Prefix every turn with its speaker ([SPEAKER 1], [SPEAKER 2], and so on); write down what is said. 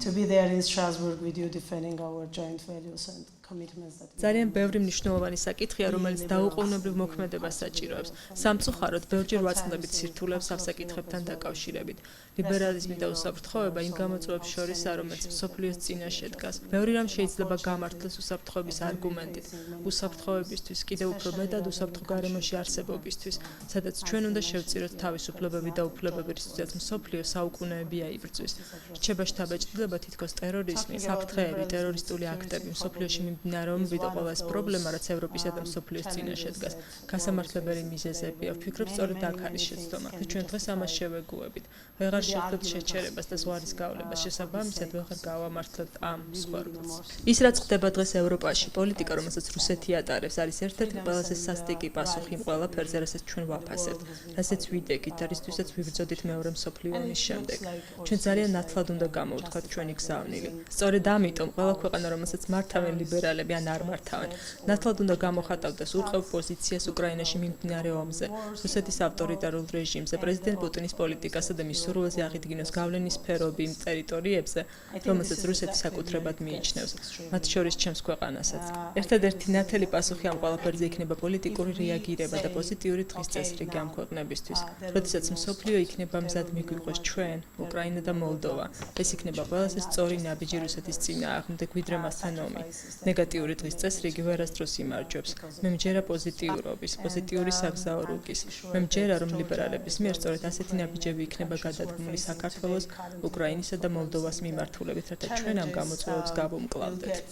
[SPEAKER 1] to be there in Strasbourg with you defending our joint values and commitments that
[SPEAKER 2] ძალიან ბევრი მნიშვნელოვანი საკითხია, რომელიც დაუყოვნებლივ მოქმედებას საჭიროებს. სამწუხაროდ, ბევრჯერ ვაწყდებით სირთულეებს ამ საკითხებთან დაკავშირებით. ლიბერალიზმი და უსაფრთხოება იმ გამოწვევებს შორისაა, რომელიც მსოფლიოს წინაშე დგას. ბევრი რამ შეიძლება გამართლდეს უსაფრთხოების არგუმენტით. უსაფრთხოებისთვის, კიდევ უფრო მეტად უსაფრთხო გარემოში არსებობისთვის, სადაც ჩვენ უნდა შევწიროთ თავისუფლებები და უფლებები, რისთვისაც მსოფლიო საუკუნეებია იბრძვის. რჩება შთაბეჭდილება თითქოს ტერორიზმი, საფრთხეები, ტერორისტული აქტები, მსოფლიოში მიმდინარეობები და ყველა ეს პრობლემა, რაც ევროპისა და მსოფლიოს წინაშე დგას, გასამართლებელი მიზეზებია. ვფიქრობ, სწორედ აქ არის შეცდომა. და ჩვენ დღეს ამას შევეგუებით. ვეღარ შევხვდეთ შეჩერებას და ზღვარის გავლებას, შესაბამისად ვეღარ გავამართლებთ ამ მსხვერპლს. ის რაც ხდება დღეს ევროპაში, პოლიტიკა, რომელსაც რუსეთი ატარებს, არის ერთ-ერთი ყველაზე სასტიკი პასუხი იმ ყველაფერზე, რასაც ჩვენ ვაფასებთ, რასაც ვიდეგით და რისთვისაც ვიბრძოდით მეორე მსოფლიო ომის შემდეგ. ჩვენ ძალიან ნათლად უნდა გამოვთქვათ ჩვენი გზავნილი. სწორედ ამიტომ ყველა ქვეყანა, რომელსაც მართავენ ლიბერალები ან არ მართავენ, ნათლად უნდა გამოხატავდეს ურყევ პოზიციას უკრაინაში მიმდინარე ომზე, რუსეთის ავტორიტარულ რეჟიმზე, პრეზიდენტ პუტინის პოლიტიკასა და მის სურვილზე აღიდგინოს გავლენის სფეროები იმ ტერიტორიებზე, რომელსაც რუსეთი საკუთრებად მიიჩნევს, მათ შორის ჩემს ქვეყანასაც. ერთადერთი ნათელი პასუხი ამ ყველაფერზე იქნება პოლიტიკური რეაგირება და პოზიტიური დღის წესრიგი ამ ქვეყნებისთვის, როდესაც მსოფლიო იქნება მზად მიგვიყვეს ჩვენ, უკრაინა და მოლდოვა. ეს იქნება ყველაზე სწორი ნაბიჯი რუსეთის წინააღმდეგ, ვიდრე მასთან ომი. ნეგატიური დღის წესრიგი ვერასდროს იმარჯვებს. მე მჯერა პოზიტიურობის, პოზიტიური საგზაო რუკის. მე მჯერა, რომ ლიბერალების მიერ სწორედ ასეთი ნაბიჯები იქნება გადადგმული საქართველოს, უკრაინისა და მოლდოვას მიმართულებით, რათა ჩვენ ამ გამოწვევებს გავუმკლავდეთ.